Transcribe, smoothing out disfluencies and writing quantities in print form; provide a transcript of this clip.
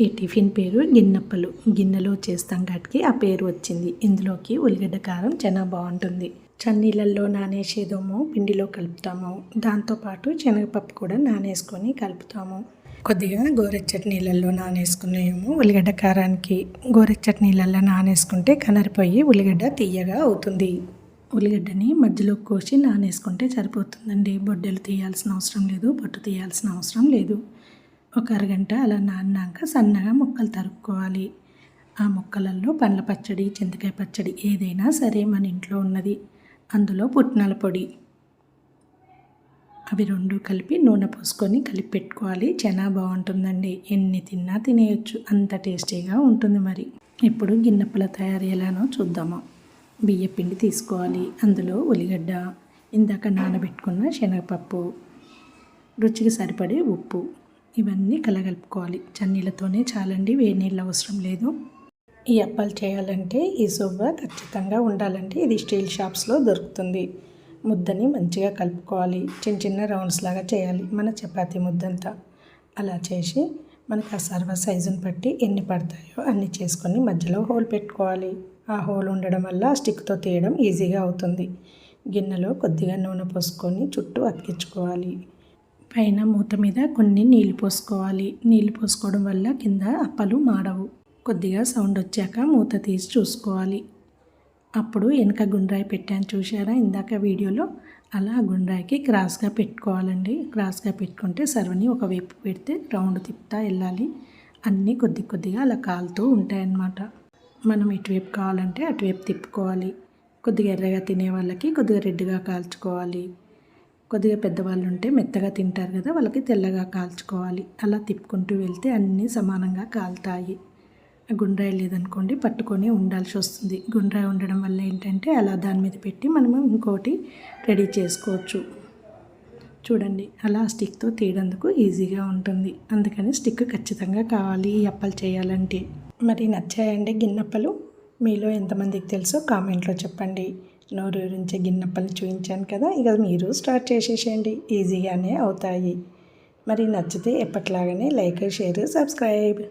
ఈ టిఫిన్ పేరు గిన్నప్పలు. గిన్నెలో చేస్తాం కాబట్టి ఆ పేరు వచ్చింది. ఇందులోకి ఉల్లిగడ్డ కారం చాలా బాగుంటుంది. చన్నీళ్ళల్లో నానేసేదేమో పిండిలో కలుపుతాము. దాంతోపాటు శనగపప్పు కూడా నానేసుకొని కలుపుతాము. కొద్దిగా గోరెచ్చటి నీళ్ళల్లో నానేసుకునేమో ఉల్లిగడ్డ కారానికి. గోరెచ్చటి నీళ్ళల్లో నానేసుకుంటే కనరిపోయి ఉల్లిగడ్డ తీయగా అవుతుంది. ఉల్లిగడ్డని మధ్యలో కోసి నానేసుకుంటే సరిపోతుందండి. బొడ్డెలు తీయాల్సిన అవసరం లేదు, పొట్టు తీయాల్సిన అవసరం లేదు. ఒక అరగంట అలా నాన్నాక సన్నగా ముక్కలు తరుక్కోవాలి. ఆ ముక్కలలో పండ్ల పచ్చడి, చింతకాయ పచ్చడి ఏదైనా సరే మన ఇంట్లో ఉన్నది. అందులో పుట్నాల పొడి అవి రెండు కలిపి నూనె పోసుకొని కలిపి పెట్టుకోవాలి. చాలా బాగుంటుందండి. ఎన్ని తిన్నా తినేయచ్చు, అంత టేస్టీగా ఉంటుంది. మరి ఇప్పుడు గిన్నెప్పల తయారీ ఎలానో చూద్దాము. బియ్య పిండి తీసుకోవాలి. అందులో ఉల్లిగడ్డ, ఇందాక నానబెట్టుకున్న శనగపప్పు, రుచికి సరిపడే ఉప్పు ఇవన్నీ కలగలుపుకోవాలి. చన్నీళ్ళతోనే చాలండి, వేడి నీళ్ళు అవసరం లేదు. ఈ అప్పాలు చేయాలంటే ఈ సువ్వ ఖచ్చితంగా ఉండాలంటే ఇది స్టీల్ షాప్స్లో దొరుకుతుంది. ముద్దని మంచిగా కలుపుకోవాలి. చిన్న చిన్న రౌండ్స్ లాగా చేయాలి, మన చపాతీ ముద్దంతా. అలా చేసి మనకు ఆ సర్వ సైజుని బట్టి ఎన్ని పడతాయో అన్ని చేసుకొని మధ్యలో హోల్ పెట్టుకోవాలి. ఆ హోల్ ఉండడం వల్ల స్టిక్తో తీయడం ఈజీగా అవుతుంది. గిన్నెలో కొద్దిగా నూనె పోసుకొని చుట్టూ అతికించుకోవాలి. పైన మూత మీద కొన్ని నీళ్ళు పోసుకోవాలి. నీళ్ళు పోసుకోవడం వల్ల కింద అప్పలు మాడవు. కొద్దిగా సౌండ్ వచ్చాక మూత తీసి చూసుకోవాలి. అప్పుడు వెనక గుండ్రాయి పెట్టాను చూసారా ఇందాక వీడియోలో, అలా గుండ్రాయికి క్రాస్గా పెట్టుకోవాలండి. క్రాస్గా పెట్టుకుంటే సర్వని ఒకవైపు పెడితే రౌండ్ తిప్పుతా వెళ్ళాలి. అన్నీ కొద్ది కొద్దిగా అలా కాలుతూ ఉంటాయన్నమాట. మనం ఇటువైపు కావాలంటే అటువైపు తిప్పుకోవాలి. కొద్దిగా ఎర్రగా తినే వాళ్ళకి కొద్దిగా రెడ్గా కాల్చుకోవాలి. కొద్దిగా పెద్దవాళ్ళు ఉంటే మెత్తగా తింటారు కదా, వాళ్ళకి తెల్లగా కాల్చుకోవాలి. అలా తిప్పుకుంటూ వెళ్తే అన్నీ సమానంగా కాలుతాయి. గుండ్రాయి లేదనుకోండి పట్టుకొని ఉండాల్సి వస్తుంది. గుండ్రాయి ఉండడం వల్ల ఏంటంటే అలా దాని మీద పెట్టి మనము ఇంకోటి రెడీ చేసుకోవచ్చు. చూడండి, అలా స్టిక్తో తీయడానికి ఈజీగా ఉంటుంది. అందుకని స్టిక్ ఖచ్చితంగా కావాలి ఈ అప్పలు చేయాలంటే. మరి నచ్చాయండి గిన్నెప్పలు? మీలో ఎంతమందికి తెలుసో కామెంట్లో చెప్పండి. నోరూరించే గిన్నెప్పలు చూపించాను కదా, ఇక మీరు స్టార్ట్ చేసేసేయండి. ఈజీగానే అవుతాయి. మరి నచ్చితే ఎప్పట్లాగానే లైక్, షేర్, సబ్స్క్రైబ్.